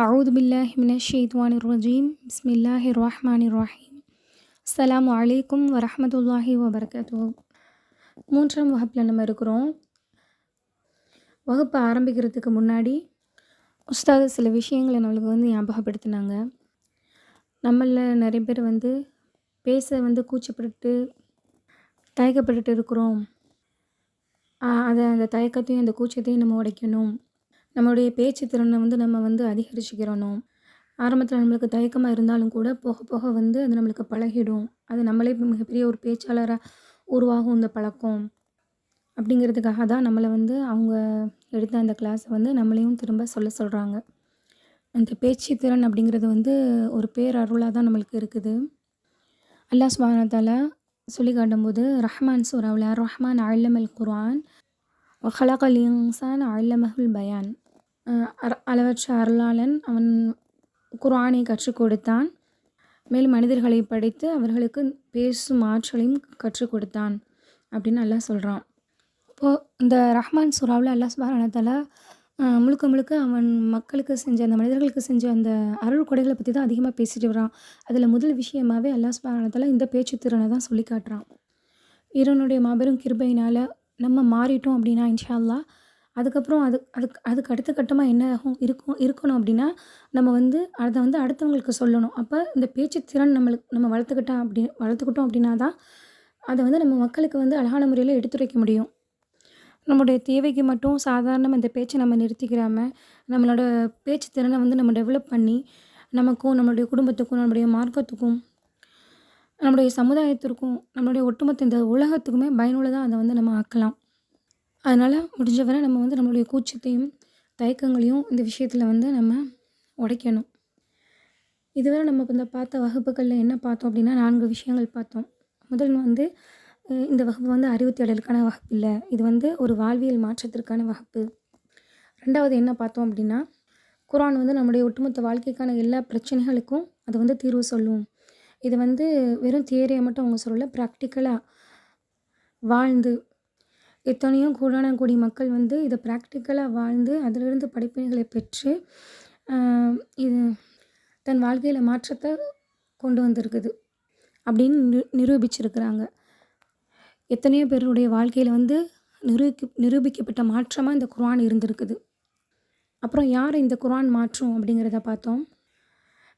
அவுது பில்லாஹி மினஷ் ஷைத்வானிர் ரஜீம் பிஸ்மில்லாஹிர் ரஹ்மானிர் ரஹீம். அஸ்ஸலாமு அலைக்கும் வரஹ்மத்துல்லாஹி வபரகாத்துஹு. 3ஆம் வகுப்பில் நம்ம இருக்கிறோம். வகுப்பு ஆரம்பிக்கிறதுக்கு முன்னாடி உஸ்தாது சில விஷயங்களை நம்மளுக்கு ஞாபகப்படுத்தினாங்க. நம்மளில் நிறைய பேர் பேச கூச்சப்பட்டுட்டு தயக்கப்பட்டுட்டு இருக்கிறோம். அந்த தயக்கத்தையும் அந்த கூச்சத்தையும் நம்ம உடைக்கணும். நம்மளுடைய பேச்சு திறனை நம்ம அதிகரிச்சுக்கிறணும். ஆரம்பத்தில் நம்மளுக்கு தயக்கமாக இருந்தாலும் கூட போக போக அது நம்மளுக்கு பழகிடும். அது நம்மளே மிகப்பெரிய ஒரு பேச்சாளராக உருவாகும் இந்த பழக்கம். அப்படிங்கிறதுக்காக தான் நம்மளை அவங்க எடுத்த அந்த கிளாஸை நம்மளையும் திரும்ப சொல்கிறாங்க. அந்த பேச்சு திறன் அப்படிங்கிறது ஒரு பேரருளாக தான் நம்மளுக்கு இருக்குது. அல்லாஹ் சுப்ஹானஹு வ தஆலா சொல்லி காட்டும்போது ரஹ்மான் சூராவில் ரஹ்மான் அல்லமல் குர்ஆன் வ ஹலகல் இன்சான அல்லமஹுல் பயான். அளவற்ற அருளாளன் அவன் குர்ஆனை கற்றுக் கொடுத்தான், மேலும் மனிதர்களை படைத்து அவர்களுக்கு பேசும் ஆற்றலையும் கற்றுக் கொடுத்தான் அப்படின்னு அல்லாஹ் சொல்கிறான். இப்போது இந்த ரஹ்மான் சூராவில் அல்லாஹ் சுப்ஹானஹு வ தஆலா முழுக்க முழுக்க அவன் மக்களுக்கு செஞ்ச அந்த மனிதர்களுக்கு செஞ்ச அந்த அருள் கொடைகளை பற்றி தான் அதிகமாக பேசிட்டு வரான். அதில் முதல் விஷயமாகவே அல்லாஹ் சுப்ஹானஹு வ தஆலா இந்த பேச்சு திறனை தான் சொல்லி காட்டுறான். இறைவனுடைய மாபெரும் கிருபையினால் நம்ம மாறிட்டோம் அப்படின்னா இன்ஷா அல்லாஹ் அதுக்கப்புறம் அதுக்கு அடுத்த கட்டமாக என்ன இருக்கணும் அப்படின்னா நம்ம அதை அடுத்தவங்களுக்கு சொல்லணும். அப்போ இந்த பேச்சு திறன் நம்ம வளர்த்துக்கிட்டோம் அப்படின்னா தான் அதை நம்ம மக்களுக்கு அழகான முறையில் எடுத்துரைக்க முடியும். நம்மளுடைய தேவைக்கு மட்டும் சாதாரண இந்த பேச்சை நம்ம நிறுத்திக்கிறாமல் நம்மளோட பேச்சு திறனை நம்ம டெவலப் பண்ணி நமக்கும் நம்மளுடைய குடும்பத்துக்கும் நம்மளுடைய மார்க்கத்துக்கும் நம்மளுடைய சமுதாயத்திற்கும் நம்மளுடைய ஒட்டுமொத்த இந்த உலகத்துக்குமே பயனுள்ளதாக அதை நம்ம ஆக்கலாம். அதனால் முடிஞ்ச வரை நம்ம நம்மளுடைய கூச்சத்தையும் தயக்கங்களையும் இந்த விஷயத்தில் நம்ம உடைக்கணும். இதுவரை நம்ம பார்த்த வகுப்புகளில் என்ன பார்த்தோம் அப்படின்னா 4 விஷயங்கள் பார்த்தோம். முதல் இந்த வகுப்பு அறிவு தேடலுக்கான வகுப்பு இல்லை, இது ஒரு வாழ்வியல் மாற்றத்திற்கான வகுப்பு. ரெண்டாவது என்ன பார்த்தோம் அப்படின்னா குர்ஆன் நம்முடைய ஒட்டுமொத்த வாழ்க்கைக்கான எல்லா பிரச்சனைகளுக்கும் அது தீர்வு சொல்லும். இது வெறும் தியரியை மட்டும் அவங்க சொல்லலை, ப்ராக்டிக்கலாக வாழ்ந்து எத்தனையோ கோடி மக்கள் இதை ப்ராக்டிக்கலாக வாழ்ந்து அதிலிருந்து படிப்பினைகளை பெற்று இது தன் வாழ்க்கையில் மாற்றத்தை கொண்டு வந்திருக்குது அப்படின்னு நிரூபிச்சிருக்கிறாங்க. எத்தனையோ பேருடைய வாழ்க்கையில் நிரூபிக்கப்பட்ட மாற்றமாக இந்த குர்ஆன் இருந்திருக்குது. அப்புறம் யாரை இந்த குர்ஆன் மாற்றும் அப்படிங்கிறத பார்த்தோம்.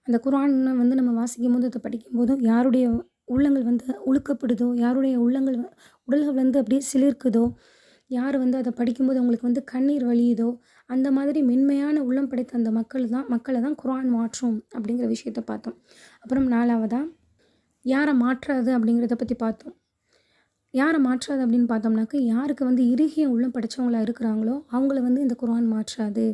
அந்த குர்ஆன் நம்ம வாசிக்கும் போது அதை படிக்கும்போது யாருடைய உள்ளங்கள் உழுக்கப்படுதோ, யாருடைய உடல்கள் அப்படியே சிலிர்க்குதோ, யார் அதை படிக்கும்போது அவங்களுக்கு கண்ணீர் வழியுதோ, அந்த மாதிரி மென்மையான உள்ளம் படைத்த அந்த மக்களை தான் குர்ஆன் மாற்றும் அப்படிங்கிற விஷயத்தை பார்த்தோம். அப்புறம் 4வதாக யாரை மாற்றாது அப்படிங்கிறத பற்றி பார்த்தோம். யாரை மாற்றாது அப்படின்னு பார்த்தோம்னாக்க யாருக்கு இறுகிய உள்ளம் படைத்தவங்களாக இருக்கிறாங்களோ அவங்கள இந்த குர்ஆன் மாற்றாது.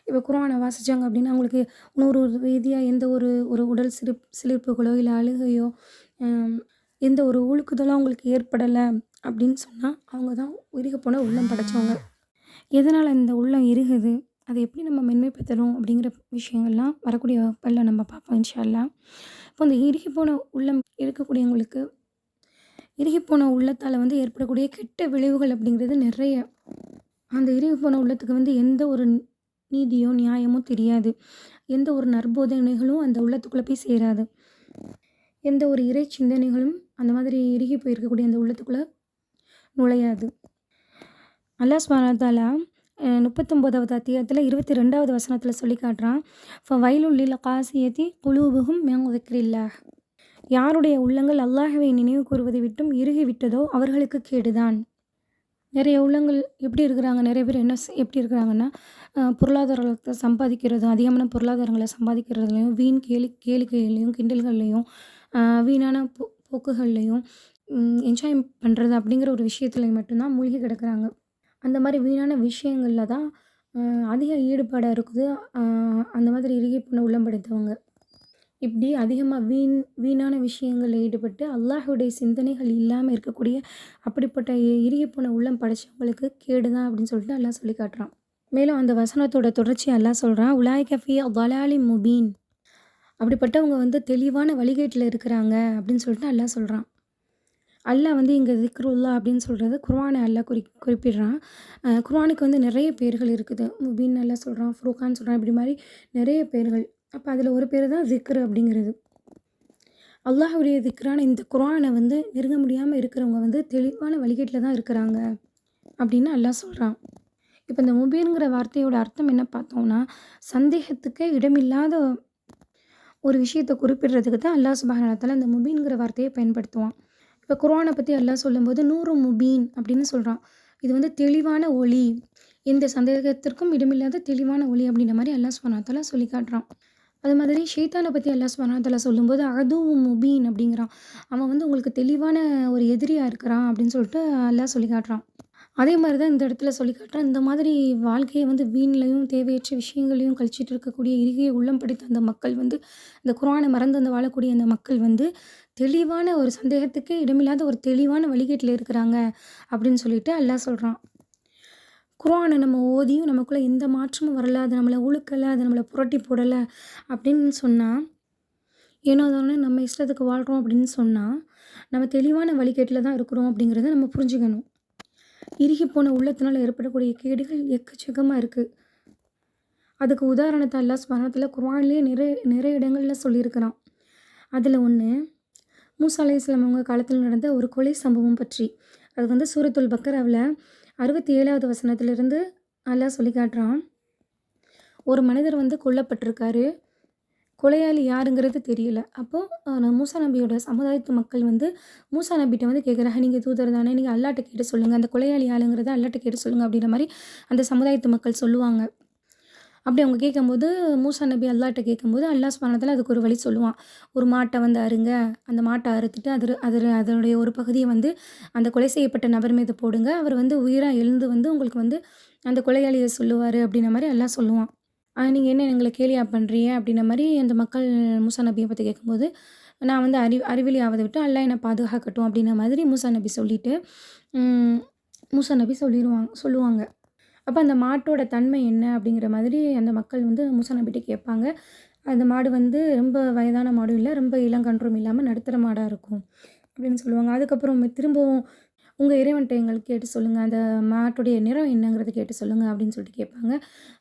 இப்போ குர்ஆனை வாசித்தாங்க அப்படின்னா அவங்களுக்கு உணர்வு ரீதியாக எந்த ஒரு உடல் சிலிர்ப்புகளோ இல்லை அழுகையோ எந்த ஒரு உழுக்குதலோ அவங்களுக்கு ஏற்படலை அப்படின்னு சொன்னால் அவங்க தான் இறுக போன உள்ளம் படைத்தவங்க. எதனால் இந்த உள்ளம் இறுகுது, அதை எப்படி நம்ம மென்மைப்படுத்தணும் அப்படிங்கிற விஷயங்கள்லாம் வரக்கூடிய வகுப்பில் நம்ம பார்ப்போம் இன்ஷா அல்லாஹ். இப்போ இந்த இறுகிப்போன உள்ளம் இருக்கக்கூடியவங்களுக்கு இறுகிப்போன உள்ளத்தால் ஏற்படக்கூடிய கெட்ட விளைவுகள் அப்படிங்கிறது நிறைய. அந்த இறுகிப்போன உள்ளத்துக்கு எந்த ஒரு நீதியோ நியாயமோ தெரியாது, எந்த ஒரு நற்போதனைகளும் அந்த உள்ளத்துக்குள்ளே போய் சேராது, எந்த ஒரு இறை சிந்தனைகளும் அந்த மாதிரி இறுகி போயிருக்கக்கூடிய அந்த உள்ளத்துக்குள்ளே நுழையாது. அல்லாஹ் சுப்ஹானஹு வ தஆலா 39வது அத்தியாயத்தில் 22வது வசனத்தில் சொல்லி காட்டுறான், ஃபவைலுல் லில் காசியத்தி குலூபுஹும் மின் திக்ரில்லாஹ். யாருடைய உள்ளங்கள் அல்லாஹ்வை நினைவு கூறுவதை விட்டும் இறுகி விட்டதோ அவர்களுக்கு கேடுதான். நிறைய உள்ளங்கள் எப்படி இருக்கிறாங்க, நிறைய பேர் எப்படி இருக்கிறாங்கன்னா பொருளாதாரத்தை சம்பாதிக்கிறதும் அதிகமான பொருளாதாரங்களை சம்பாதிக்கிறதுலையும் வீண் கேளிக்கைகளையும் கிண்டல்கள்லையும் வீணான போக்குகள்லையும் என்ஜாய் பண்ணுறது அப்படிங்கிற ஒரு விஷயத்துல மட்டும்தான் மூழ்கி கிடக்கிறாங்க. அந்த மாதிரி வீணான விஷயங்களில் தான் அதிக ஈடுபாடாக இருக்குது அந்த மாதிரி இறுகி போன உள்ளம் படைத்தவங்க. இப்படி அதிகமாக வீணான விஷயங்களில் ஈடுபட்டு அல்லாஹுடைய சிந்தனைகள் இல்லாமல் இருக்கக்கூடிய அப்படிப்பட்ட இறுகிப்போன உள்ளம் படைச்சவங்களுக்கு கேடு தான் அப்படின்னு சொல்லிட்டு அல்லாஹ் சொல்லி காட்டுறான். மேலும் அந்த வசனத்தோட தொடர்ச்சி அல்லாஹ் சொல்கிறான், உலாயிக ஃபீ ضلال முபீன். அப்படிப்பட்டவங்க தெளிவான வழிகேட்டில் இருக்கிறாங்க அப்படின்னு சொல்லிட்டு அல்லாஹ் சொல்கிறான். அல்லாஹ் வந்து இங்க திக்ருல்லா அப்படின்னு சொல்றது குர்ஆன அல்லாஹ் குறிப்பிடுறான். குர்ஆனுக்கு வந்து நிறைய பேர்கள் இருக்குது. முபீன் அல்லாஹ் சொல்றான், ஃபுர்கான் சொல்றான், இப்படி மாரி நிறைய பேர்கள். அப்ப அதில ஒரு பேரு தான் திக்ர் அப்படிங்கிறது. அல்லாஹ்வுடைய திக்ரான இந்த குர்ஆன வந்து நெருங்க முடியாம இருக்கிறவங்க வந்து தெளிவான வழிகேட்டில தான் இருக்கிறாங்க அப்படின்னு அல்லாஹ் சொல்றான். இப்ப இந்த முபீன்ங்கிற வார்த்தையோட அர்த்தம் என்ன பார்த்தோம்னா, சந்தேகத்துக்கே இடமில்லாத ஒரு விஷயத்த குறிப்பிடுறதுக்கு தான் அல்லாஹ் சுப்ஹானஹு வ தஆலா இந்த முபீன்ங்கிற வார்த்தைய பயன்படுத்துவான். இப்ப குர்ஆன பத்தி அல்லாஹ் சொல்லும்போது நூறு முபீன் அப்படின்னு சொல்றான். இது வந்து தெளிவான ஒளி. எந்த சந்தேகத்திற்கும் இடமில்லாத தெளிவான ஒளி அப்படின்ற மாரி அல்லாஹ் சுப்ஹானஹு வ தஆலா சொல்லி காட்டுறான். அது மாதிரி ஷைத்தான பத்தி அல்லாஹ் சுப்ஹானஹு வ தஆலா சொல்லும்போது அதுவும் முபீன் அப்படிங்கிறான். அவன் வந்து உங்களுக்கு தெளிவான ஒரு எதிரியா இருக்கிறான் அப்படின்னு சொல்லிட்டு அல்லாஹ் சொல்லி காட்டுறான். அதே மாரி தான் இந்த இடத்துல சொல்லி காட்டுறான். இந்த மாதிரி வாழ்க்கைய வந்து வீண்லயும், தேவையற்ற விஷயங்களையும் கழிச்சிட்டு இருக்கக்கூடிய இறுகிய உள்ளம் படைத்த அந்த மக்கள் வந்து, இந்த குர்ஆன மறந்து அந்த வாழக்கூடிய அந்த மக்கள் வந்து, தெளிவான ஒரு சந்தேகத்துக்கே இடமில்லாத ஒரு தெளிவான வழிகேட்டில இருக்கிறாங்க அப்படின்னு சொல்லிட்டு அல்லாஹ் சொல்றான். குர்ஆன நம்ம ஓதியும் நமக்குள்ள எந்த மாற்றமும் வரல, அது நம்மள உழுக்கல, அது நம்மள புரட்டி போடல அப்படின்னு சொன்னா, ஏனோ தானோன்னு நம்ம இஷ்டத்துக்கு வாழ்றோம் அப்படின்னு சொன்னா, நம்ம தெளிவான வழிகேட்டில தான் இருக்கிறோம் அப்படிங்கிறத நம்ம புரிஞ்சுக்கணும். இறுகிப்போன உள்ளத்தினால ஏற்படக்கூடிய கேடுகள் எக்கச்சக்கமா இருக்கு. அதுக்கு உதாரணத்த அல்லாஹ் சுப்ஹானஹு வ தஆலா குர்ஆன்லயே நிறைய இடங்கள்ல சொல்லியிருக்கிறான். அதுல ஒண்ணு, மூசா அலைஹிஸ்ஸலாம் அவங்க காலத்துல நடந்த ஒரு கொலை சம்பவம் பற்றி. அது வந்து சூரத்துல் பக்கராவுல 67வது வசனத்திலிருந்து அல்லாஹ் சொல்லி காட்டுறான். ஒரு மனிதர் வந்து கொல்லப்பட்டிருக்காரு. கொலையாளி யாருங்கிறது தெரியல. அப்போ மூசா நபியோட சமுதாயத்து மக்கள் வந்து மூசா நபிட்ட வந்து கேட்குறாங்க, "நீங்க தூதர் தானே, நீங்க அல்லாஹ்ட்ட கேட்டு சொல்லுங்க. அந்த கொலையாளி யாருங்கிறத அல்லாஹ்ட்ட கேட்டு சொல்லுங்க." அப்படின்ற மாரி அந்த சமுதாயத்து மக்கள் சொல்லுவாங்க. அப்படி அவங்க கேட்கும்போது, மூசா நபி அல்லாஹ்ட்ட கேட்கும்போது, அல்லாஹ் சுப்ஹானஹு வ தஆலா அதுக்கு ஒரு வழி சொல்லுவான். "ஒரு மாட்ட வந்து அறுங்க. அந்த மாட்ட அறுத்துட்டு அதனுடைய ஒரு பகுதிய வந்து அந்த கொலை செய்யப்பட்ட நபர் மீது போடுங்க. அவர் வந்து உயிரா எழுந்து வந்து உங்களுக்கு வந்து அந்த கொலையாளிய சொல்லுவாரு." அப்படின்ற மாரி அல்லாஹ் சொல்லுவான். "நீங்க என்ன எங்கள கேலியா பண்றீங்க?" அப்படின்ற மாரி அந்த மக்கள் மூசா நபிய பத்தி கேட்கும்போது, "நான் வந்து அறிவிலி ஆவத விட்டு அல்லாஹ் என்ன பாதுகாக்கட்டும்." அப்படின்ற மாதிரி மூசா நபி சொல்லிட்டு, ம் மூசா நபி சொல்லுவாங்க. அப்ப அந்த மாட்டோட தன்மை என்ன அப்படிங்கிற மாதிரி அந்த மக்கள் வந்து மூசா நபிட்ட கேட்பாங்க. அந்த மாடு வந்து ரொம்ப வயதான மாடும் இல்ல, ரொம்ப இளங்கன்றும் இல்லாம நடுத்தர மாடா இருக்கும் அப்படின்னு சொல்லுவாங்க. அதுக்கப்புறம் திரும்பவும் உங்க இறைவன்ட்ட எங்களுக்கு கேட்டு சொல்லுங்க. அந்த மாட்டுடைய நிறம் என்னங்கிறத கேட்டு சொல்லுங்க அப்படின்னு சொல்லிட்டு கேட்பாங்க.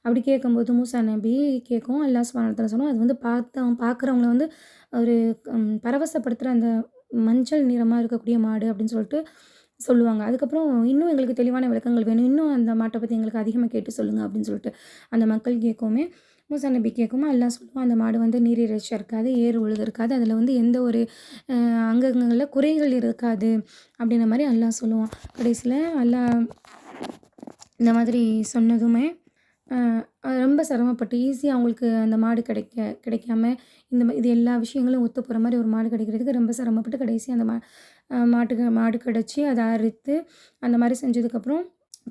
அப்படி கேட்கும்போது மூசா நபி கேட்கவும் அல்லாஹ் சுப்ஹானஹு வ தஆலா சொன்னான், அது வந்து பார்க்குறவங்கள வந்து ஒரு பரவசப்படுத்துற அந்த மஞ்சள் நிறமா இருக்கக்கூடிய மாடு அப்படின்னு சொல்லிட்டு சொல்லுவாங்க. அதுக்கப்புறம் இன்னும் எங்களுக்கு தெளிவான விளக்கங்கள் வேணும். இன்னும் அந்த மாட்ட பத்தி எங்களுக்கு அதிகமா கேட்டு சொல்லுங்க அப்படின்னு சொல்லிட்டு அந்த மக்கள் கேட்கவுமே, மூசா நபி கேட்கவும் அல்லாஹ் சொல்லுவான், அந்த மாடு வந்து நீரிறைச்சியா இருக்காது, ஏர் உழுது இருக்காது. அதில வந்து எந்த ஒரு அங்கங்கள்ல குறைகள் இருக்காது அப்படின்ற மாரி அல்லாஹ் சொல்லுவான். கடைசியில அல்லாஹ் இந்த மாதிரி சொன்னதுமே, அ ரொம்ப சிரமப்பட்டு ஈஸியா அவங்களுக்கு அந்த மாடு கிடைக்காம இது எல்லா விஷயங்களும் ஒத்து போற மாரி ஒரு மாடு கிடைக்கிறதுக்கு ரொம்ப சிரமப்பட்டு கடைசியா அந்த மாடு கிடச்சி அத அறுத்து அந்த மாரி செஞ்சதுக்கப்புறம்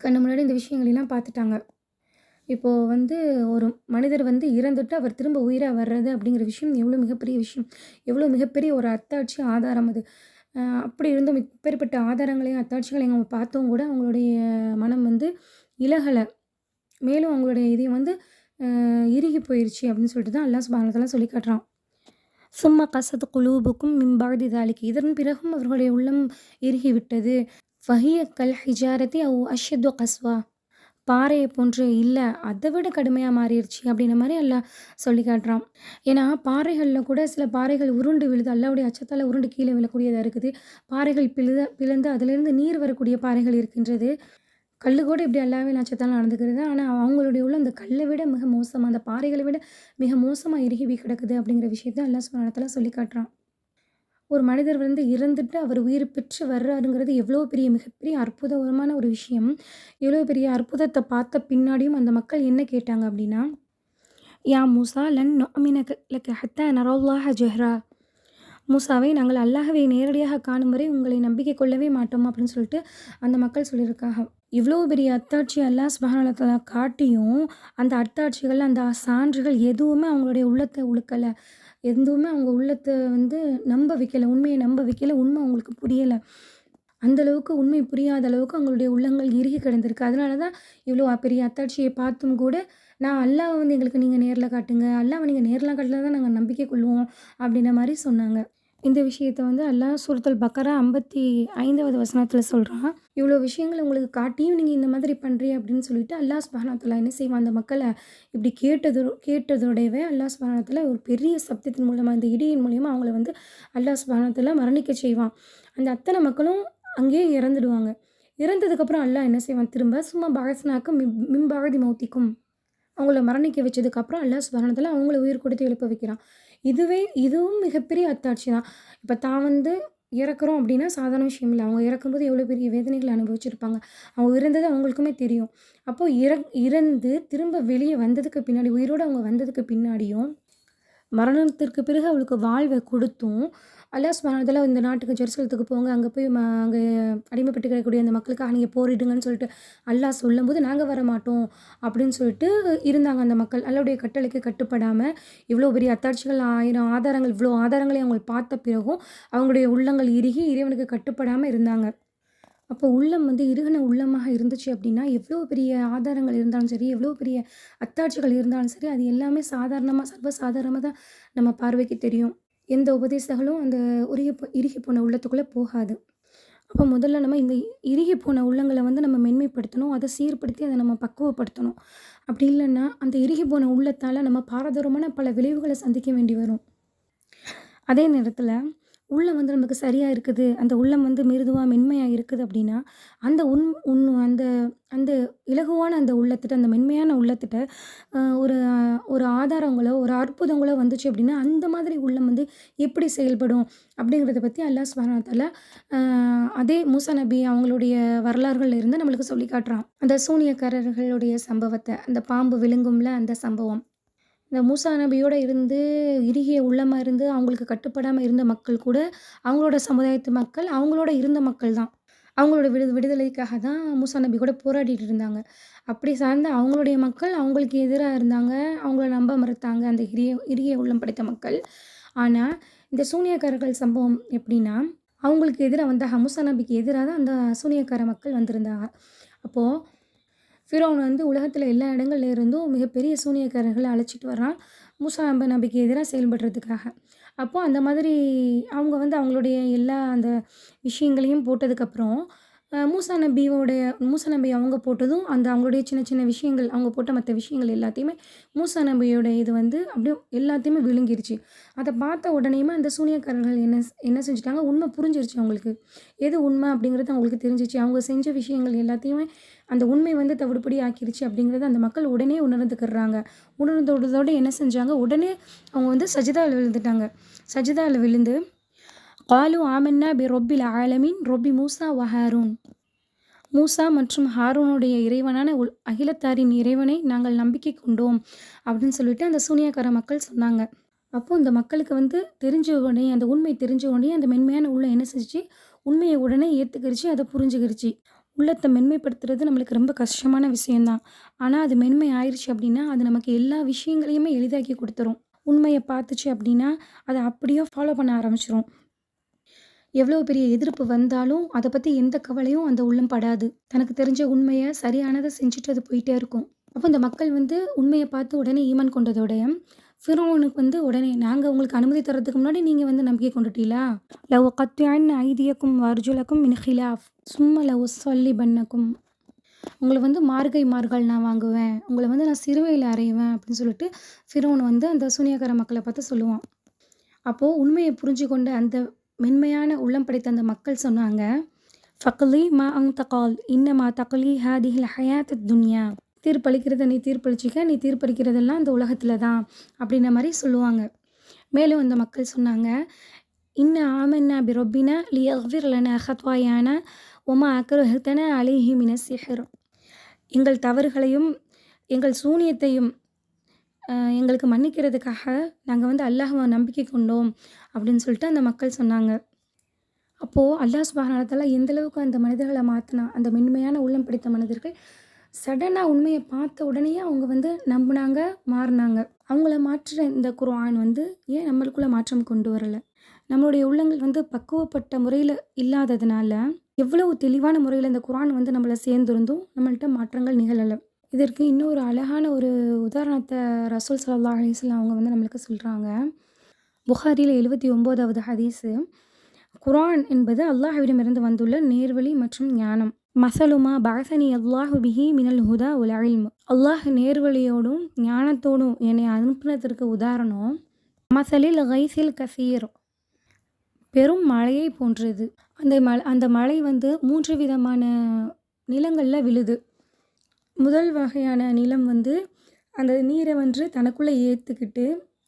கண்ணு முன்னாடி இந்த விஷயங்களெல்லாம் பார்த்துட்டாங்க. இப்போ வந்து ஒரு மனிதர் வந்து இறந்துட்டு அவர் திரும்ப உயிரா வர்றது அப்படிங்கிற விஷயம் எவ்வளோ மிகப்பெரிய விஷயம். எவ்வளோ மிகப்பெரிய ஒரு அத்தாட்சி ஆதாரம் அது. அப்படி இருந்தும் இப்பேற்பட்ட ஆதாரங்களையும், அத்தாட்சிகளையும் அவங்க பார்த்தும் கூட அவங்களுடைய மனம் வந்து இளகல. மேலும் அவங்களுடைய இதயம் வந்து இறுகி போயிருச்சு அப்படின்னு சொல்லிட்டு தான் அல்லாஹ் சுப்ஹானஹு வ தஆலா சொல்லி காட்டுறான். சும்ம கஸத் குலூபுக்கும் மின் பஅதி ذلك இதன் பிறகும் அவர்களுடைய உள்ளம் இறுகிவிட்டது. ஃபஹிய கல் ஹிஜாரத்தி அவ் அஷ்யது கஸ்வா பாறையை போன்று இல்ல, அதை விட கடுமையா மாறிருச்சு அப்படின்ற மாரி அல்லாஹ் சொல்லி காட்டுறான். ஏன்னா பாறைகள்ல கூட சில பாறைகள் உருண்டு விழுது. அல்லாஹ்வுடைய அச்சத்தால உருண்டு கீழ விழக்கூடியதா இருக்குது. பாறைகள் பிளந்து அதிலிருந்து நீர் வரக்கூடிய பாறைகள் இருக்கின்றது. கல்லு கூட இப்படி அல்லாஹ்வின் அச்சத்தால நடந்துக்கிறது. ஆனா அவங்களுடைய உள்ள அந்த கல்லை விட மிக மோசமா, அந்த பாறைகளை விட மிக மோசமா இறுகி கிடக்குது அப்படிங்கிற விஷயத்த அல்லாஹ் சுப்ஹானஹு வ தஆலா சொல்லி காட்டுறான். ஒரு மனிதர் வந்து இறந்துட்டு அவர் உயிர் பெற்று வர்றாருங்கிறது எவ்வளோ பெரிய மிகப்பெரிய அற்புதமான ஒரு விஷயம். எவ்வளோ பெரிய அற்புதத்த பார்த்த பின்னாடியும் அந்த மக்கள் என்ன கேட்டாங்க அப்படின்னா, "யா மூசா லன் நுஅமின லக ஹத்தா நரல்லாஹ ஜஹ்ரா." மூசாவே நாங்கள் அல்லாஹ்வை நேரடியாக காணும் வரை உங்களை நம்பிக்கை கொள்ளவே மாட்டோம் அப்படின்னு சொல்லிட்டு அந்த மக்கள் சொல்லியிருக்காங்க. இவ்வளோ பெரிய அத்தாட்சி அல்லாஹ் சுப்ஹானஹு வ தஆலா காட்டியும், அந்த அத்தாட்சிகள், அந்த சான்றுகள் எதுவுமே அவங்களுடைய உள்ளத்த உழுக்கல. எதுவுமே அவங்க உள்ளத்த வந்து நம்ப வைக்கல. உண்மைய நம்ப வைக்கல. உண்மை அவங்களுக்கு புரியல. அந்த அளவுக்கு உண்மை புரியாத அளவுக்கு அவங்களுடைய உள்ளங்கள் இறுகி கிடந்திருக்கு. அதனால தான் இவ்வளோ பெரிய அத்தாட்சியை பார்த்தும் கூட, நான் அல்லாஹ்வ வந்து எங்களுக்கு நீங்க நேர்ல காட்டுங்க. அல்லாஹ்வ நீங்க நேர்ல காட்டினா தான் நாங்க நம்பிக்கை கொள்வோம். அப்படின்ற மாரி சொன்னாங்க. இந்த விஷயத்த வந்து அல்லாஹ் சூரத்துல் பக்கரா 55வது வசனத்தில சொல்றான். இவ்வளோ விஷயங்கள உங்களுக்கு காட்டியும் நீங்க இந்த மாதிரி பண்றீங்க அப்படின்னு சொல்லிட்டு அல்லாஹ் சுப்ஹானஹு வ தஆலா என்ன செய்வான், அந்த மக்கள இப்படி கேட்டதோடவே அல்லாஹ் சுப்ஹானஹு வ தஆலா ஒரு பெரிய சப்தத்தின் மூலமா, இந்த இடியின் மூலியமா அவங்கள வந்து அல்லாஹ் சுப்ஹானஹு வ தஆலா மரணிக்க செய்வான். அந்த அத்தனை மக்களும் அங்கேயே இறந்துடுவாங்க. இறந்ததுக்கப்புறம் அல்லாஹ் என்ன செய்வான் திரும்ப, சும்மா பஅஸ்னாக்கும் மின் பஅதி மௌத்திக்கும், அவங்கள மரணிக்க வச்சதுக்கப்புறம் அல்லாஹ் சுப்ஹானஹு வ தஆலா அவங்கள உயிர் கொடுத்து எழுப்ப வைக்கிறான். இதுவும் மிகப்பெரிய அத்தாட்சி தான். இப்ப தான் வந்து இறக்குறோம் அப்படின்னா சாதாரண விஷயம் இல்ல. அவங்க இறக்கும்போது எவ்வளோ பெரிய வேதனைகள அனுபவிச்சிருப்பாங்க. அவங்க இறந்தது அவங்களுக்குமே தெரியும். அப்போ இறந்து திரும்ப வெளிய வந்ததுக்கு பின்னாடி, உயிரோட அவங்க வந்ததுக்கு பின்னாடியும் மரணத்திற்கு பிறகு அவளுக்கு வாழ்வ குடுத்தும், அல்லாஹ் சுப்ஹானஹு வ தஆலா இந்த நாட்டுக்கு ஜெருசலத்துக்கு போங்க. அங்க போய் அங்க அடிமைப்பட்டு கிடக்கக்கூடிய அந்த மக்களுக்காக நீங்க போரிடுங்கன்னு சொல்லிட்டு அல்லாஹ் சொல்லும்போது, நாங்க வரமாட்டோம் அப்படின்னு சொல்லிட்டு இருந்தாங்க அந்த மக்கள். அல்லாஹ்வுடைய கட்டளைக்கு கட்டுப்படாம, இவ்வளோ பெரிய அத்தாட்சிகள், 1000 ஆதாரங்கள், இவ்வளோ ஆதாரங்களை அவங்க பார்த்த பிறகும், அவங்களுடைய உள்ளங்கள் இறுகி இறைவனுக்கு கட்டுப்படாம இருந்தாங்க. அப்போ உள்ளம் வந்து இறுகுன உள்ளமாக இருந்துச்சு அப்படின்னா, எவ்வளோ பெரிய ஆதாரங்கள் இருந்தாலும் சரி, எவ்வளோ பெரிய அத்தாட்சிகள் இருந்தாலும் சரி, அது எல்லாமே சாதாரணமா, சர்வசாதாரணமா தான் நம்ம பார்வைக்கு தெரியும். எந்த உபதேசங்களும் அந்த இறுகி போன உள்ளத்துக்குள்ள போகாது. அப்போ முதல்ல நம்ம இந்த இறுகி போன உள்ளங்கள வந்து நம்ம மென்மைப்படுத்தணும். அத சீர்படுத்தி அத நம்ம பக்குவப்படுத்தணும். அப்படி இல்லன்னா, அந்த இறுகி போன உள்ளத்தால நம்ம பாரதூரமான பல விளைவுகள சந்திக்க வேண்டி வரும். அதே நேரத்தில உள்ளம் வந்து நமக்கு சரியா இருக்குது. அந்த உள்ளம் வந்து மிருதுவா, மென்மையா இருக்குது அப்படின்னா, அந்த உன் உன் அந்த அந்த இலகுவான அந்த உள்ளத்திட்ட, அந்த மென்மையான உள்ளத்திட்ட ஒரு ஒரு ஆதாரங்களோ, ஒரு அற்புதங்களோ வந்துச்சு அப்படின்னா, அந்த மாதிரி உள்ளம் வந்து எப்படி செயல்படும் அப்படிங்கிறத பத்தி அல்லாஹ் சுப்ஹானஹு வ தஆலா அ அதே மூசா நபி அவங்களுடைய வரலாறுகள்ல இருந்து நம்மளுக்கு சொல்லி காட்டுறான். அந்த சூனியக்காரர்களுடைய சம்பவத்த, அந்த பாம்பு விழுங்கும்ல அந்த சம்பவம். இந்த மூசா நபியோட இருந்து, இறுகிய உள்ளமா இருந்து, அவங்களுக்கு கட்டுப்படாம இருந்த மக்கள் கூட, அவங்களோட சமுதாயத்து மக்கள், அவங்களோட இருந்த மக்கள் தான். அவங்களோட விடுதலைக்காக தான் மூசா நபி கூட போராடிட்டு இருந்தாங்க. அப்படி சார்ந்த அவங்களுடைய மக்கள் அவங்களுக்கு எதிரா இருந்தாங்க. அவங்கள நம்ப மறுத்தாங்க, அந்த இறுகிய உள்ளம் படைத்த மக்கள். ஆனா, இந்த சூனியக்காரர்கள் சம்பவம் எப்படின்னா, அவங்களுக்கு எதிரா வந்த மூசா நபிக்கு எதிரா தான் அந்த சூனியக்கார மக்கள் வந்திருந்தாங்க. அப்போ ஃபிரௌன் வந்து உலகத்தில எல்லா இடங்கள்ல இருந்தும் மிகப்பெரிய சூனியக்காரர்கள அழைச்சிட்டு வர்றான். மூசா நபிக்கு எதிரா செயல்படுறதுக்காக. அப்போ அந்த மாதிரி அவங்க வந்து அவங்களுடைய எல்லா அந்த விஷயங்களையும் போட்டதுக்கப்புறம், மூசா நபி அவங்க போட்டதும், அந்த அவங்களுடைய சின்ன சின்ன விஷயங்கள், அவங்க போட்ட மத்த விஷயங்கள் எல்லாத்தையுமே மூசா நபியோட இது வந்து அப்படியே எல்லாத்தையுமே விழுங்கிருச்சு. அத பார்த்த உடனேயுமே அந்த சூனியக்காரர்கள் என்ன செஞ்சுட்டாங்க, உண்மை புரிஞ்சிருச்சு அவங்களுக்கு. எது உண்மை அப்படிங்கிறது அவங்களுக்கு தெரிஞ்சிச்சு. அவங்க செஞ்ச விஷயங்கள் எல்லாத்தையுமே அந்த உண்மை வந்து தவிடுபொடி ஆக்கிருச்சு அப்படிங்கிறத அந்த மக்கள் உடனே உணர்ந்துக்கிடுறாங்க. உணர்ந்ததோட என்ன செஞ்சாங்க, உடனே அவங்க வந்து சஜிதால விழுந்துட்டாங்க. சஜிதால விழுந்து "காலு ஆமன்னா பி ரொப்பில் ஆலமீன் ரொப்பி மூசா வ ஹாரூன்." மூசா மற்றும் ஹாரூனுடைய இறைவனான அகிலத்தாரின் இறைவனை நாங்கள் நம்பிக்கை கொண்டோம் அப்படின்னு சொல்லிட்டு அந்த சூனியக்கார மக்கள் சொன்னாங்க. அப்போ இந்த மக்களுக்கு வந்து தெரிஞ்ச உடனே, அந்த உண்மை தெரிஞ்ச உடனே அந்த மென்மையான உள்ளம் என்ன செஞ்சுச்சு, உண்மைய உடனே ஏத்துக்கிருச்சு, அத புரிஞ்சுக்கிருச்சு. உள்ளத்த மென்மைப்படுத்துறது நம்மளுக்கு ரொம்ப கஷ்டமான விஷயம் தான். ஆனா, அது மென்மை ஆயிருச்சு அப்படின்னா, அது நமக்கு எல்லா விஷயங்களையுமே எளிதாக்கி குடுத்துரும். உண்மைய பார்த்துச்சு அப்படின்னா, அத அப்படியே ஃபாலோ பண்ண ஆரம்பிச்சுரும். எவ்வளோ பெரிய எதிர்ப்பு வந்தாலும், அத பத்தி எந்த கவலையும் அந்த உள்ளம் படாது. தனக்கு தெரிஞ்ச உண்மைய சரியானத செஞ்சுட்டு அது போயிட்டே இருக்கும். அப்போ இந்த மக்கள் வந்து உண்மைய பார்த்து உடனே ஈமான் கொண்டதோட, ஃபிரௌனுக்கு வந்து உடனே நாங்க உங்களுக்கு அனுமதி தர்றதுக்கு முன்னாடி நீங்க வந்து நம்பிக்கை கொண்டுட்டீங்களா? லவ் கத்அன்ன ஐதியக்கும் வஅர்ஜுலக்கும் மின் ஹிலாஃப் சும்ம லஉஸ்ஸல்லிபன்னக்கும். உங்கள வந்து மார்கள் நான் வாங்குவேன். உங்கள வந்து நான் சிலுவையில அறைவேன் அப்படின்னு சொல்லிட்டு ஃபிரௌன் வந்து அந்த சூனியக்கார மக்கள பார்த்து சொல்லுவான். அப்போ உண்மைய புரிஞ்சு கொண்ட அந்த மென்மையான உள்ளம் படைத்த அந்த மக்கள் சொன்னாங்க, "ஃபக்லி மா அன்த கால் இன்னமா தக்லி ஹாதிஹில் ஹயாத்தத் துன்யா." தீர்ப்பளிக்கிறத நீ தீர்ப்பளிச்சுக்க, நீ தீர்ப்பளிக்கிறதெல்லாம் இந்த உலகத்தில தான் அப்படின்ற மாரி சொல்லுவாங்க. மேலும் அந்த மக்கள் சொன்னாங்க, "இன்ன ஆமன்னா பி ரொப்பினா லியக்ஃபிர் லனா ஹத்வாயானா வமா அக்ரஹ்தனா அலைஹி மினஸ் சிஹ்ர்." எங்கள் தவறுகளையும், எங்கள் சூனியத்தையும் எங்களுக்கு மன்னிக்கிறதுக்காக நாங்க வந்து அல்லாஹ்வ நம்பிக்கை கொண்டோம் அப்படின்னு சொல்லிட்டு அந்த மக்கள் சொன்னாங்க. அப்போ அல்லாஹ் சுப்ஹானஹு வ தஆலா எந்த அளவுக்கு அந்த மனிதர்கள மாத்துனான். அந்த மென்மையான உள்ளம் படைத்த மனிதர்கள் சடனா உண்மைய பார்த்த உடனேயே அவங்க வந்து நம்புனாங்க, மாறுனாங்க. அவங்கள மாற்றுற இந்த குர்ஆன் வந்து ஏன் நம்மளுக்குள்ள மாற்றம் கொண்டு வரல? நம்மளுடைய உள்ளங்கள் வந்து பக்குவப்பட்ட முறையில இல்லாததுனால, எவ்வளவு தெளிவான முறையில இந்த குர்ஆன் வந்து நம்மள சேர்ந்திருந்தும், நம்மள்ட்ட மாற்றங்கள் நிகழல. இதற்கு இன்னொரு அழகான ஒரு உதாரணத்த ரசூல் ஸல்லல்லாஹு அலைஹி வஸல்லம் அவங்க வந்து நம்மளுக்கு சொல்றாங்க. புகாரில 79வது ஹதீஸு, குர்ஆன் என்பது அல்லாஹ்விடமிருந்து வந்துள்ள நேர்வழி மற்றும் ஞானம். மஸலுமா பஅஸனி அல்லாஹு பிஹி மினல் ஹுதா வல் இல்ம். அல்லாஹ் நேர்வழியோடும் ஞானத்தோடும் என்னை அனுப்புனதற்கு உதாரணம், மஸலில் கைஸில் கஸீர், பெரும் மழையை போன்றது. அந்த மழை வந்து 3 விதமான நிலங்களில் விழுது. முதல் வகையான நிலம் வந்து அந்த நீரை வந்து தனக்குள்ளே ஏற்றுக்கிட்டு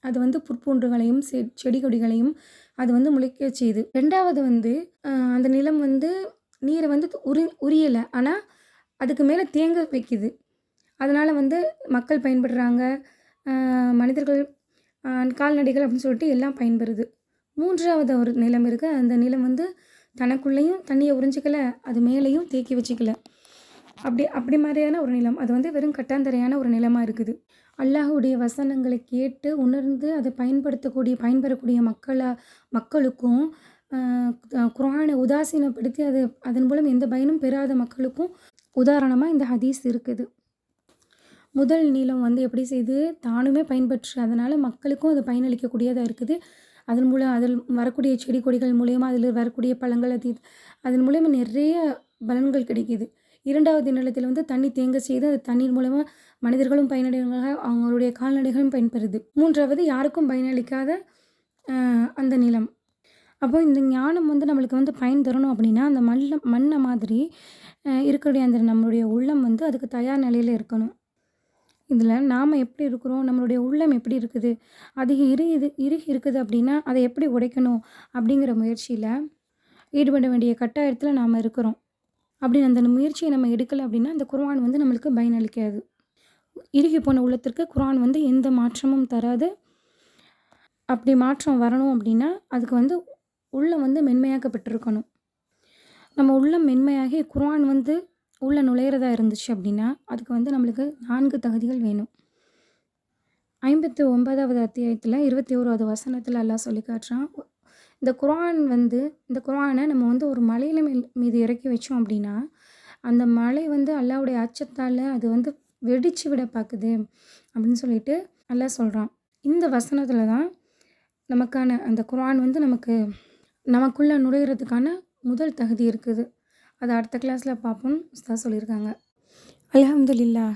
அது வந்து புற்பூண்டுகளையும் செடி கொடிகளையும் அது வந்து முளைக்க செய்யுது. 2வது வந்து அந்த நிலம் வந்து நீரை வந்து உரியலை, ஆனால் அதுக்கு மேலே தேங்க வைக்குது. அதனால் வந்து மக்கள் பயன்படுறாங்க, மனிதர்கள், கால்நடைகள் அப்படின்னு சொல்லிட்டு எல்லாம் பயன்பெறுது. 3வது ஒரு நிலம் இருக்குது. அந்த நிலம் வந்து தனக்குள்ளேயும் தண்ணியை உறிஞ்சிக்கல, அது மேலேயும் தேக்கி வச்சுக்கல. அப்படி மாதிரியான ஒரு நிலம். அது வந்து வெறும் கட்டாந்தரையான ஒரு நிலமாக இருக்குது. அல்லாஹுடைய வசனங்களை கேட்டு உணர்ந்து அதை பயன்பெறக்கூடிய மக்களுக்கும் குர்ஆனை உதாசீனப்படுத்தி அதன் மூலம் எந்த பயனும் பெறாத மக்களுக்கும் உதாரணமாக இந்த ஹதீஸ் இருக்குது. முதல் நிலம் வந்து எப்படி செய்து தானுமே பயன்பெற்று அதனால் மக்களுக்கும் அது பயனளிக்கக்கூடியதாக இருக்குது. அதன் மூலம் அதில் வரக்கூடிய செடி கொடிகள் மூலயமா அதில் வரக்கூடிய பழங்கள் அதன் மூலயமா நிறைய பலன்கள் கிடைக்கிது. 2வது நிலத்தில் வந்து தண்ணி தேங்க செய்து அது தண்ணீர் மூலமாக மனிதர்களும் பயனடைவாங்க, அவங்களுடைய கால்நடைகளும் பயன்பெறுது. 3வது யாருக்கும் பயனளிக்காத அந்த நிலம். அப்போ இந்த ஞானம் வந்து நம்மளுக்கு வந்து பயன் தரணும் அப்படின்னா அந்த மண்ணை மாதிரி இருக்கக்கூடிய அந்த நம்மளுடைய உள்ளம் வந்து அதுக்கு தயார் நிலையில் இருக்கணும். இதில் நாம் எப்படி இருக்கிறோம், நம்மளுடைய உள்ளம் எப்படி இருக்குது, அதிக இறுகி இருக்குது அப்படின்னா அதை எப்படி உடைக்கணும் அப்படிங்கிற முயற்சியில் ஈடுபட வேண்டிய கட்டாயத்தில் நாம் இருக்கிறோம். அப்படின்னு அந்த முயற்சியை நம்ம எடுக்கலை அப்படின்னா அந்த குர்ஆன் வந்து நம்மளுக்கு பயனளிக்காது. இறுகி போன உள்ளத்திற்கு குர்ஆன் வந்து எந்த மாற்றமும் தராது. அப்படி மாற்றம் வரணும் அப்படின்னா அதுக்கு வந்து உள்ளம் வந்து மென்மையாக்கப்பட்டிருக்கணும். நம்ம உள்ளம் மென்மையாகி குர்ஆன் வந்து உள்ள நுழையிறதா இருந்துச்சு அப்படின்னா அதுக்கு வந்து நம்மளுக்கு 4 தகுதிகள் வேணும். 59வது அத்தியாயத்தில் 21வது வசனத்தில் அல்லாஹ் சொல்லி காட்டுறான், இந்த குர்ஆனை நம்ம வந்து ஒரு மலையில மீது இறக்கி வச்சோம் அப்படின்னா அந்த மலை வந்து அல்லாஹ்வுடைய அச்சத்தால் அது வந்து வெடிச்சு விட பார்க்குது அப்படின்னு சொல்லிட்டு அல்லாஹ் சொல்கிறான். இந்த வசனத்தில் தான் நமக்கான அந்த குர்ஆன் வந்து நமக்குள்ளே நுழையிறதுக்கான முதல் தகுதி இருக்குது. அதை அடுத்த கிளாஸில் பார்ப்போம். உஸ்தாத் சொல்லியிருக்காங்க. அல்ஹம்துலில்லாஹ்.